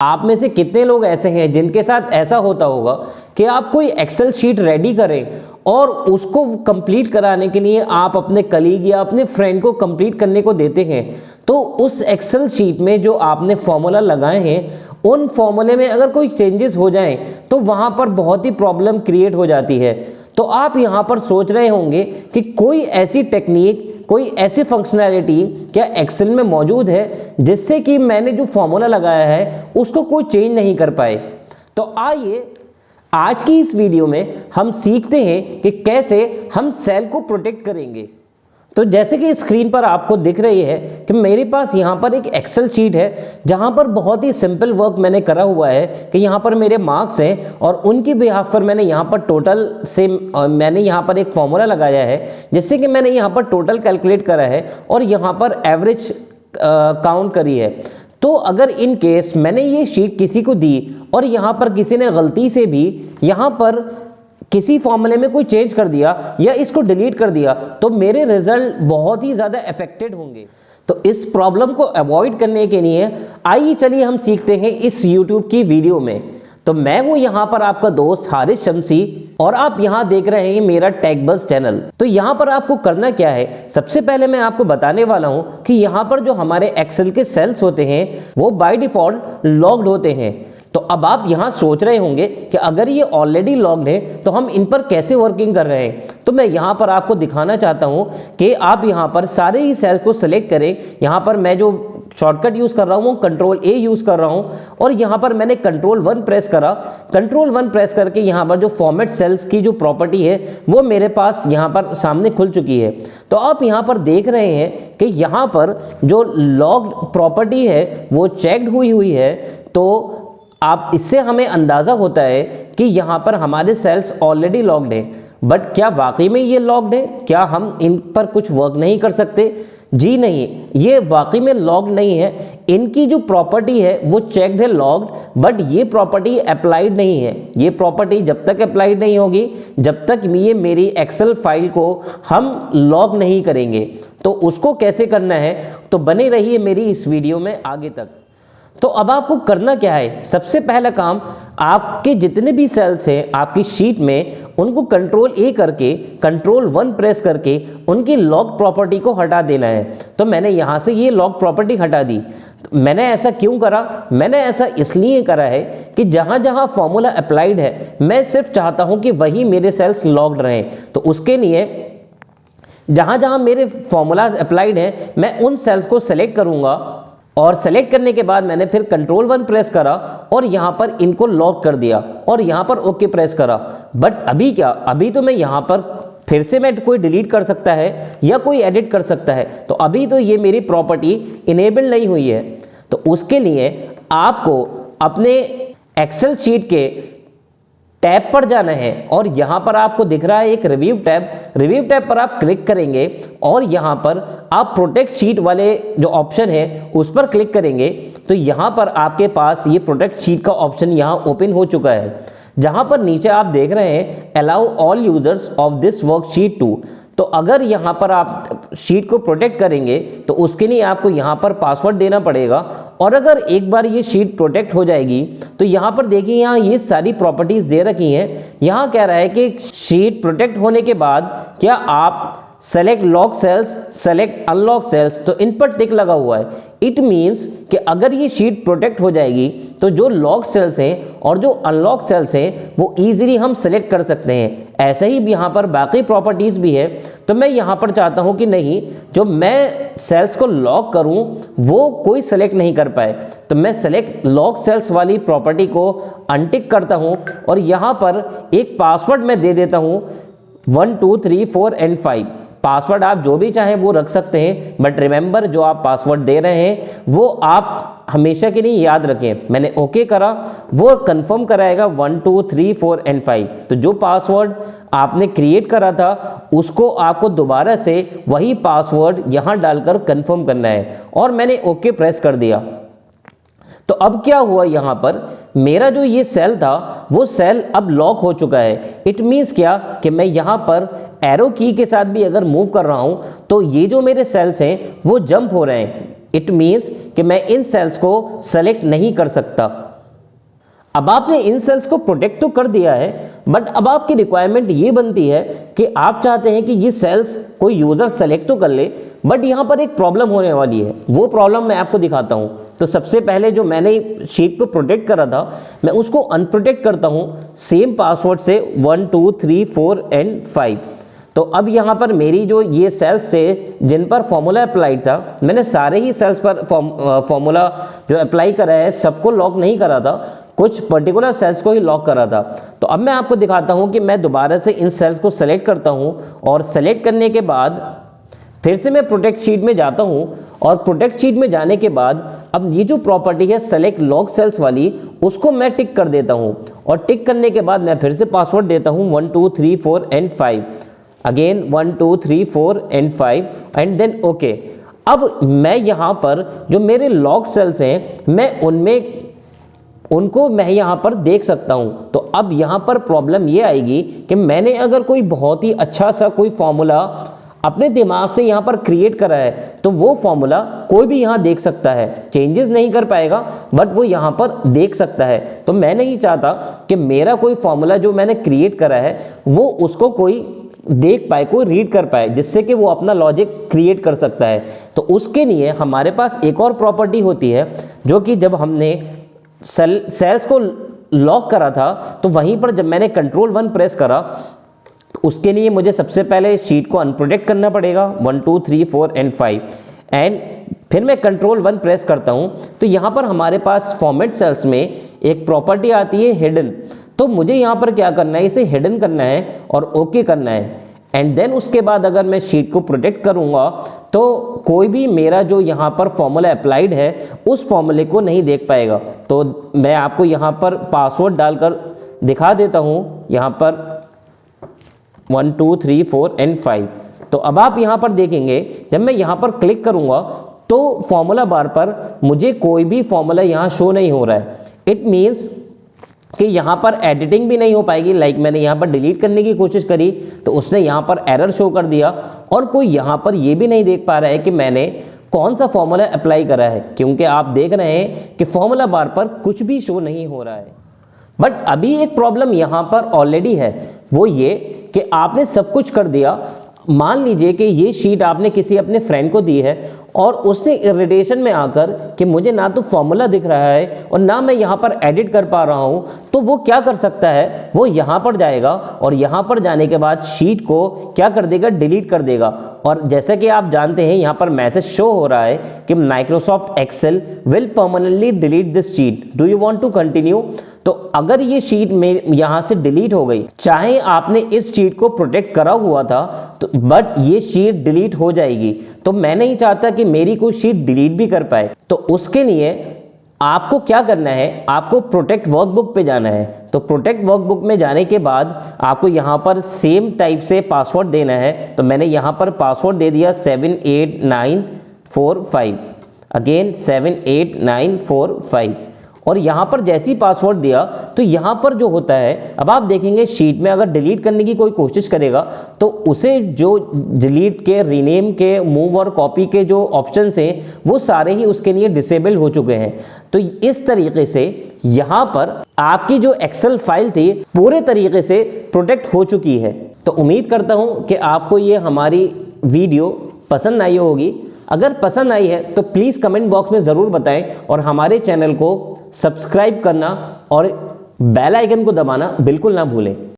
आप में से कितने लोग ऐसे हैं जिनके साथ ऐसा होता होगा कि आप कोई एक्सेल शीट रेडी करें और उसको कंप्लीट कराने के लिए आप अपने कलीग या अपने फ्रेंड को कंप्लीट करने को देते हैं, तो उस एक्सेल शीट में जो आपने फॉर्मूला लगाए हैं उन फॉर्मूले में अगर कोई चेंजेस हो जाएं तो वहां पर बहुत ही प्रॉब्लम क्रिएट हो जाती है। तो आप यहां पर सोच रहे होंगे कि कोई ऐसी टेक्निक, कोई ऐसी फंक्शनैलिटी क्या एक्सेल में मौजूद है जिससे कि मैंने जो फॉर्मूला लगाया है उसको कोई चेंज नहीं कर पाए। तो आइए आज की इस वीडियो में हम सीखते हैं कि कैसे हम सेल को प्रोटेक्ट करेंगे। तो जैसे कि स्क्रीन पर आपको दिख रही है कि मेरे पास यहाँ पर एक एक्सेल शीट है जहाँ पर बहुत ही सिंपल वर्क मैंने करा हुआ है कि यहाँ पर मेरे मार्क्स हैं और उनकी बिहाफ पर मैंने यहाँ पर टोटल से मैंने यहाँ पर एक फॉर्मूला लगाया है जिससे कि मैंने यहाँ पर टोटल कैलकुलेट करा है और यहाँ पर एवरेज काउंट करी है। तो अगर इन केस मैंने ये शीट किसी को दी और यहाँ पर किसी ने गलती से भी यहाँ पर किसी फॉर्मूले में कोई चेंज कर दिया या इसको डिलीट कर दिया तो मेरे रिजल्ट बहुत ही ज़्यादा अफेक्टेड होंगे। तो इस प्रॉब्लम को अवॉइड करने के लिए आइए चलिए हम सीखते हैं इस YouTube की वीडियो में। तो मैं हूं यहाँ पर आपका दोस्त हारिस शमसी और आप यहाँ देख रहे हैं मेरा टेकबज़ चैनल। तो यहाँ पर आपको करना क्या है, सबसे पहले मैं आपको बताने वाला हूँ कि यहाँ पर जो हमारे एक्सेल के सेल्स होते हैं वो बाय डिफॉल्ट लॉक्ड होते हैं। तो अब आप यहाँ सोच रहे होंगे कि अगर ये ऑलरेडी लॉग्ड है तो हम इन पर कैसे वर्किंग कर रहे हैं। तो मैं यहाँ पर आपको दिखाना चाहता हूँ कि आप यहाँ पर सारे ही सेल्स को सिलेक्ट करें। यहाँ पर मैं जो शॉर्टकट यूज़ कर रहा हूँ कंट्रोल ए यूज़ कर रहा हूँ और यहाँ पर मैंने कंट्रोल 1 प्रेस करा। कंट्रोल 1 प्रेस करके यहाँ पर जो फॉर्मेट सेल्स की जो प्रॉपर्टी है वो मेरे पास यहाँ पर सामने खुल चुकी है। तो आप यहाँ पर देख रहे हैं कि यहाँ पर जो लॉग्ड प्रॉपर्टी है वो चेक्ड हुई है। तो आप इससे हमें अंदाज़ा होता है कि यहाँ पर हमारे सेल्स ऑलरेडी लॉग्ड हैं। बट क्या वाकई में ये लॉग्ड है? क्या हम इन पर कुछ वर्क नहीं कर सकते? जी नहीं, ये वाकई में लॉग्ड नहीं है। इनकी जो प्रॉपर्टी है वो चेक्ड है लॉग्ड, बट ये प्रॉपर्टी अप्लाइड नहीं है। ये प्रॉपर्टी जब तक अप्लाइड नहीं होगी जब तक ये मेरी एक्सेल फाइल को हम लॉग नहीं करेंगे। तो उसको कैसे करना है तो बने रहिए मेरी इस वीडियो में आगे तक। तो अब आपको करना क्या है, सबसे पहला काम आपके जितने भी सेल्स हैं आपकी शीट में उनको कंट्रोल ए करके कंट्रोल 1 प्रेस करके उनकी लॉग प्रॉपर्टी को हटा देना है। तो मैंने यहाँ से ये लॉग प्रॉपर्टी हटा दी। मैंने ऐसा क्यों करा? मैंने ऐसा इसलिए करा है कि जहाँ जहाँ फॉर्मूला अप्लाइड है मैं सिर्फ चाहता हूँ कि वही मेरे सेल्स लॉग्ड रहें। तो उसके लिए जहाँ जहाँ मेरे फॉर्मूलाज अप्लाइड हैं मैं उन सेल्स को सेलेक्ट करूँगा और सेलेक्ट करने के बाद मैंने फिर कंट्रोल 1 प्रेस करा और यहाँ पर इनको लॉक कर दिया और यहाँ पर ओके प्रेस करा। बट अभी क्या, अभी तो मैं यहाँ पर फिर से मैं कोई डिलीट कर सकता है या कोई एडिट कर सकता है। तो अभी तो ये मेरी प्रॉपर्टी इनेबल नहीं हुई है। तो उसके लिए आपको अपने एक्सेल शीट के टैब पर जाना है और यहाँ पर आपको दिख रहा है एक रिव्यू टैब। रिव्यू टैब पर आप क्लिक करेंगे और यहाँ पर आप प्रोटेक्ट शीट वाले जो ऑप्शन है उस पर क्लिक करेंगे। तो यहाँ पर आपके पास ये प्रोटेक्ट शीट का ऑप्शन यहाँ ओपन हो चुका है, जहाँ पर नीचे आप देख रहे हैं allow all users of this worksheet to. तो अगर यहाँ पर आप शीट को प्रोटेक्ट करेंगे तो उसके लिए आपको यहाँ पर पासवर्ड देना पड़ेगा। और अगर एक बार ये शीट प्रोटेक्ट हो जाएगी तो यहाँ पर देखिए यहाँ ये सारी प्रॉपर्टीज दे रखी हैं। यहाँ कह रहा है कि शीट प्रोटेक्ट होने के बाद क्या आप select lock cells, select unlock cells, तो इन पर टिक लगा हुआ है। इट मीन्स कि अगर ये शीट प्रोटेक्ट हो जाएगी तो जो लॉक सेल्स हैं और जो अनलॉक सेल्स हैं वो ईजिली हम सेलेक्ट कर सकते हैं। ऐसे ही यहाँ पर बाकी प्रॉपर्टीज भी है। तो मैं यहाँ पर चाहता हूँ कि नहीं, जो मैं सेल्स को लॉक करूँ वो कोई सेलेक्ट नहीं कर पाए। तो मैं सेलेक्ट लॉक सेल्स वाली प्रॉपर्टी को अनटिक करता हूँ और यहाँ पर एक पासवर्ड मैं दे देता हूँ 1 2 3 4 एंड 5। पासवर्ड आप जो भी चाहें वो रख सकते हैं, बट रिमेंबर जो आप पासवर्ड दे रहे हैं वो आप हमेशा के लिए याद रखें। मैंने ओके करा, वो कंफर्म कराएगा 1 2 3 4 एंड 5। तो जो पासवर्ड आपने क्रिएट करा था उसको आपको दोबारा से वही पासवर्ड यहाँ डालकर कंफर्म करना है और मैंने ओके प्रेस कर दिया। तो अब क्या हुआ, यहाँ पर मेरा जो ये सेल था वो सेल अब लॉक हो चुका है। इट मीन्स क्या कि मैं यहाँ पर एरो की के साथ भी अगर मूव कर रहा हूँ तो ये जो मेरे सेल्स हैं वो जंप हो रहे हैं। इट मीन्स कि मैं इन सेल्स को सेलेक्ट नहीं कर सकता। अब आपने इन सेल्स को प्रोटेक्ट तो कर दिया है, बट अब आपकी रिक्वायरमेंट ये बनती है कि आप चाहते हैं कि ये सेल्स कोई यूजर सेलेक्ट तो कर ले, बट यहाँ पर एक प्रॉब्लम होने वाली है। वो प्रॉब्लम मैं आपको दिखाता हूँ। तो सबसे पहले जो मैंने शीट को प्रोटेक्ट करा था, मैं उसको अनप्रोटेक्ट करता हूँ सेम पासवर्ड से 1 2 3 4 एंड 5। तो अब यहाँ पर मेरी जो ये सेल्स थे जिन पर फॉर्मूला अप्लाइड था, मैंने सारे ही सेल्स पर फॉर्मूला जो अप्लाई करा है सबको लॉक नहीं करा था, कुछ पर्टिकुलर सेल्स को ही लॉक करा था। तो अब मैं आपको दिखाता हूँ कि मैं दोबारा से इन सेल्स को सेलेक्ट करता हूँ और सेलेक्ट करने के बाद फिर से मैं प्रोटेक्ट शीट में जाता हूँ और प्रोटेक्ट शीट में जाने के बाद अब ये जो प्रॉपर्टी है सेलेक्ट लॉक सेल्स वाली, उसको मैं टिक कर देता हूँ और टिक करने के बाद मैं फिर से पासवर्ड देता हूँ 1 2 3 4 and 5, again 1 2 3 4 and 5 and then okay. अब मैं यहाँ पर जो मेरे लॉक सेल्स हैं मैं उनको मैं यहाँ पर देख सकता हूँ। तो अब यहाँ पर प्रॉब्लम ये आएगी कि मैंने अगर कोई बहुत ही अच्छा सा कोई फॉर्मूला अपने दिमाग से यहाँ पर क्रिएट करा है, तो वो फॉर्मूला कोई भी यहाँ देख सकता है, चेंजेस नहीं कर पाएगा बट वो यहाँ पर देख सकता है। तो मैं नहीं चाहता कि मेरा कोई फॉर्मूला जो मैंने क्रिएट करा है वो उसको कोई देख पाए, कोई रीड कर पाए, जिससे कि वो अपना लॉजिक क्रिएट कर सकता है। तो उसके लिए हमारे पास एक और प्रॉपर्टी होती है, जो कि जब हमने सेल्स को लॉक करा था तो वहीं पर जब मैंने कंट्रोल 1 प्रेस करा, उसके लिए मुझे सबसे पहले शीट को अनप्रोटेक्ट करना पड़ेगा 1 2 3 4 एंड 5 एंड फिर मैं कंट्रोल 1 प्रेस करता हूं तो यहां पर हमारे पास फॉर्मेट सेल्स में एक प्रॉपर्टी आती है हिडन। तो मुझे यहां पर क्या करना है, इसे हिडन करना है और ओके करना है एंड देन उसके बाद अगर मैं शीट को प्रोटेक्ट करूंगा तो कोई भी मेरा जो यहाँ पर फॉर्मूला अप्लाइड है उस फॉर्मूले को नहीं देख पाएगा। तो मैं आपको यहाँ पर पासवर्ड डालकर दिखा देता हूँ, यहाँ पर 1 2 3 4 एंड 5। तो अब आप यहाँ पर देखेंगे जब मैं यहाँ पर क्लिक करूँगा तो फॉर्मूला बार पर मुझे कोई भी फॉर्मूला यहाँ शो नहीं हो रहा है। इट मीन्स कि यहाँ पर एडिटिंग भी नहीं हो पाएगी। लाइक मैंने यहाँ पर डिलीट करने की कोशिश करी तो उसने यहाँ पर एरर शो कर दिया और कोई यहाँ पर ये भी नहीं देख पा रहा है कि मैंने कौन सा फॉर्मूला अप्लाई करा है, क्योंकि आप देख रहे हैं कि फॉर्मूला बार पर कुछ भी शो नहीं हो रहा है। बट अभी एक प्रॉब्लम यहाँ पर ऑलरेडी है, वो ये कि आपने सब कुछ कर दिया। मान लीजिए कि ये शीट आपने किसी अपने फ्रेंड को दी है और उसने इरिटेशन में आकर कि मुझे ना तो फॉर्मूला दिख रहा है और ना मैं यहाँ पर एडिट कर पा रहा हूँ, तो वो क्या कर सकता है, वो यहाँ पर जाएगा और यहाँ पर जाने के बाद शीट को क्या कर देगा, डिलीट कर देगा। और जैसे कि आप जानते हैं यहाँ पर मैसेज शो हो रहा है कि Microsoft Excel will permanently delete this sheet, do you want to continue. तो अगर ये शीट में यहाँ से डिलीट हो गई, चाहे आपने इस शीट को प्रोटेक्ट करा हुआ था तो बट ये शीट डिलीट हो जाएगी। तो मैं नहीं चाहता कि मेरी कोई शीट डिलीट भी कर पाए। तो उसके लिए आपको क्या करना है, आपको प्रोटेक्ट वर्कबुक पे जाना है। तो प्रोटेक्ट वर्कबुक में जाने के बाद आपको यहाँ पर सेम टाइप से पासवर्ड देना है। तो मैंने यहाँ पर पासवर्ड दे दिया 78945, अगेन 78945 और यहाँ पर जैसे ही पासवर्ड दिया तो यहाँ पर जो होता है, अब आप देखेंगे शीट में अगर डिलीट करने की कोई कोशिश करेगा तो उसे जो डिलीट के, रीनेम के, मूव और कॉपी के जो ऑप्शंस हैं वो सारे ही उसके लिए डिसेबल हो चुके हैं। तो इस तरीके से यहाँ पर आपकी जो एक्सेल फाइल थी पूरे तरीके से प्रोटेक्ट हो चुकी है। तो उम्मीद करता हूँ कि आपको ये हमारी वीडियो पसंद आई होगी। अगर पसंद आई है तो प्लीज़ कमेंट बॉक्स में ज़रूर बताएं और हमारे चैनल को सब्सक्राइब करना और बेल आइकन को दबाना बिल्कुल ना भूलें।